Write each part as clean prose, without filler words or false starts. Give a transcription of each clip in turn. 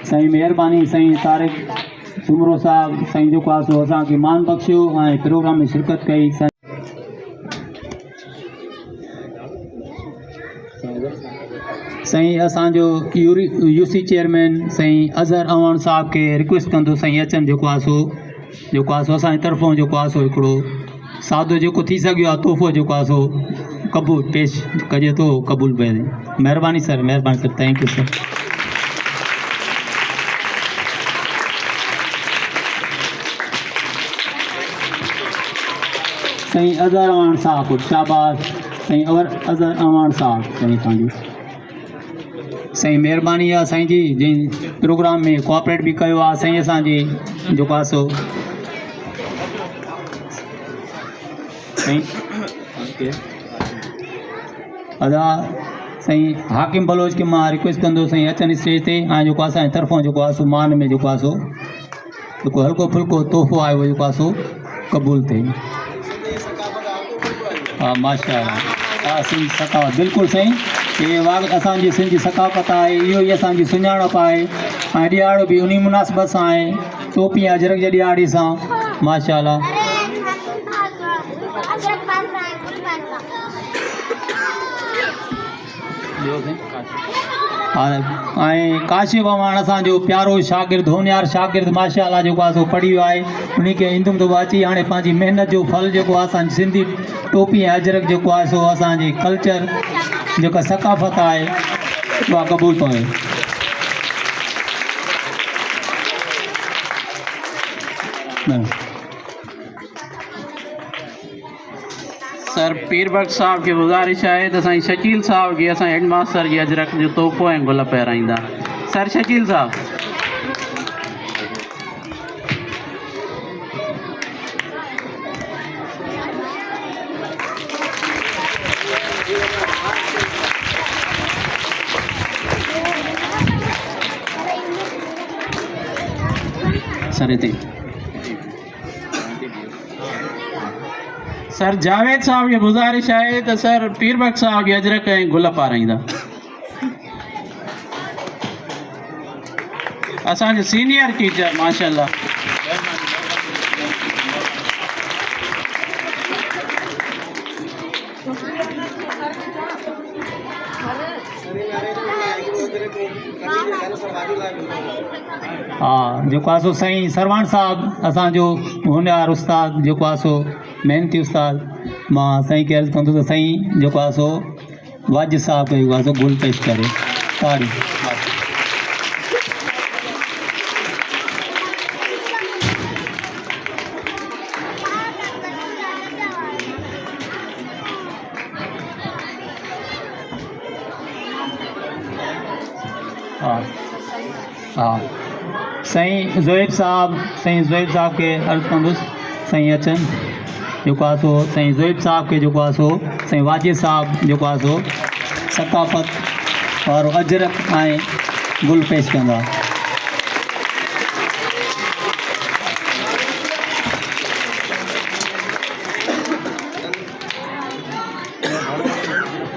साईं मेहरबानी साईं तारिक सुमरो साहब साईं जो आहे असांखे मान बख़्शियो ऐं प्रोग्राम में शिरकत कई। साईं असांजो यूसी चेयरमैन साईं अज़हर अवान साहब के रिक्वेस्ट कंदो साईं अचनि जेको आहे सो असांजी तरफ़ों जेको आहे सो हिकिड़ो सादो जेको थी सघियो आहे तोहफ़ो जेको आहे सो क़बूल पेश कजे थो क़बूल पे। महिरबानी सर, महिरबानी sir, thank you sir. Sain Azhar Awan साहब शाबाश साईं अज़हर अवान साहब साईं तव्हांजी साईं महिरबानी आहे साईं जी जंहिं प्रोग्राम में कोऑपरेट भी कयो आहे साईं असांजी जेको आहे सो साईं अदा साईं हाकिम बलोच के मां रिक्वेस्ट कंदो साईं अचनि स्टेज ते ऐं जेको असांजे तरफ़ों जेको आहे सो मान में जेको आहे सो जेको हल्को फुल्को तोहफ़ो आहे उहो जेको आहे सो क़बूल थिए। हाँ माशाअल्लाह, हाँ सिंध सकावत बिल्कुलु साईं, ये वाग असांजी सिंध जी सकाफ़त आहे, इहो ई असांजी सुञाणप आहे ऐं ॾियारो बि उन मुनासिबत सां आहे टोपी अजरक जे ॾियारी सां माशाअल्लाह। ऐं काशिफ अवान असांजो प्यारो शागिर्द होनहार शागिर्द माशाअल्लाह जेको आहे सो पढ़ी वियो आहे, उन खे ईंदुमि थो अची हाणे पंहिंजी महिनत जो फल जेको आहे असांजी सिंधी टोपी ऐं अजरक जेको आहे सो असांजी कल्चर जेका सकाफ़त आहे उहा क़बूल पवे। सर पीर बख्श साहब की गुजारिश है तो साईं शकील साहब की असां हेडमास्टर जी अजरक जो तोहफ़ो ऐं गुल पहिराईंदा। सर शकील साहब। सर इते सर जावेद साहब की गुजारिश है तो सर पीर बख्श साहब की अजरक ऐं गुल पाराईंदा। असांजो सीनियर टीचर माशाअल्लाह। हाँ जेको आहे सो साईं सरवाण साहब असांजो होनहार उस्ताद जेको आहे सो मेहनती उस्ताद, मां साईं खे अर्ज़ु कंदो त साईं जेको आहे सो वाजिद साहब जेको आहे सो गुल पेश करे ताड़ी। हाँ हाँ साईं ज़ोएब साहब के अर्ज़ु कंदुसि साईं अचनि जेको आहे सो साईं ज़ोएब साहब के जेको आहे सो साईं वाजिद साहब जेको आहे सो सकाफ़त और अजरक ऐं गुल पेश कंदा।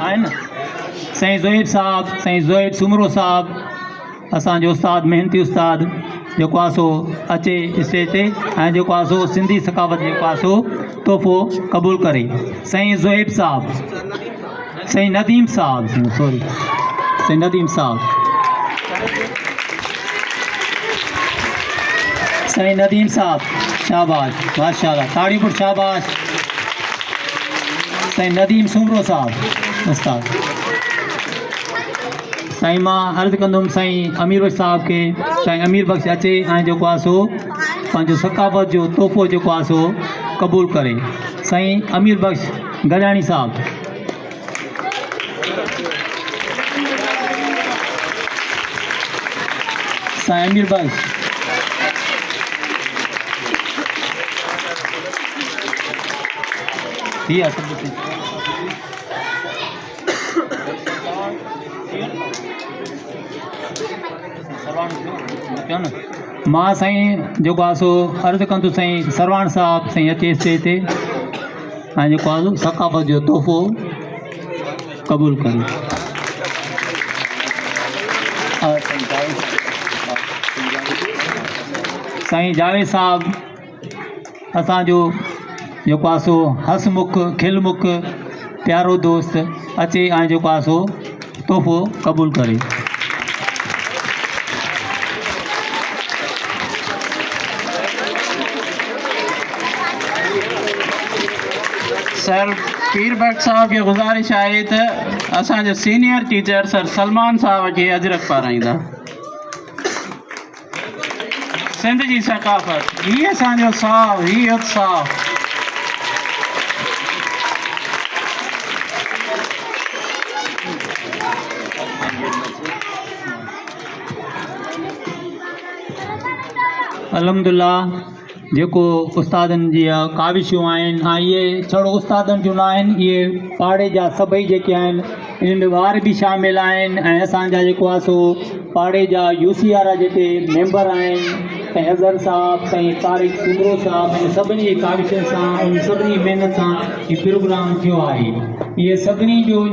आहिनि साईं ज़ोएब सुमरो साहब असांजो उस्ताद मेहनती उस्ताद जेको आहे सो अचे स्टेज ते ऐं जेको आहे सो सिंधी सकाफ़त जेको आहे सो तोहफ़ो क़बूल करे। साईं ज़ोएब साहब, साईं नदीम साहब, सॉरी साईं नदीम साहब, साईं नदीम साहब शाबाश माशाअल्लाह, ताड़ी पर शाबाश। साईं नदीम सुमरो साहब उस्ताद। साईं मां अर्ज़ु कंदुमि साईं अमीर बख्श साहब के साईं अमीर बख्श अचे ऐं जेको आहे सो पंहिंजो सकाफ़त जो तोहफ़ो जेको आहे सो क़बूल करे। साईं अमीर बख्श गॾाणी साहब। साईं अमीर बख्श थी आहे मां साईं जेको आहे सो अर्ज़ु कंदो साईं सरवाण साहब साईं अचे स्टेज ते ऐं जेको आहे सकाफ़त जो तोहफ़ो क़बूल करे। साईं जावेद साहब असांजो जेको आहे सो हसमुख खिलमुख प्यारो दोस्त अचे ऐं जेको आहे सो तोहफ़ो क़बूल करे। सर पीर बख्श साहब की गुजारिश आहे त असांजो सीनियर टीचर सर सलमान साहब खे अजरक पाराईंदा। सिंध जी सकाफ़त ही असांजो साहु ही उत्साह। अल्हम्दुलिल्लाह जेको उस्तादनि जी काविशूं आहिनि ऐं इहे छड़ो उस्तादनि जूं न आहिनि, इहे पाड़े जा सभई जेके आहिनि इन में ॿार बि शामिल आहिनि ऐं असांजा जेको आहे सो पाड़े जा यूसी वारा जेके मेंबर आहिनि साईं अज़हर साहब साईं तारिक सुमरो साहब इन सभिनी जी काविशुनि सां इन सभिनी महिनत सां हीउ प्रोग्राम थियो आहे। इहे सभिनी जो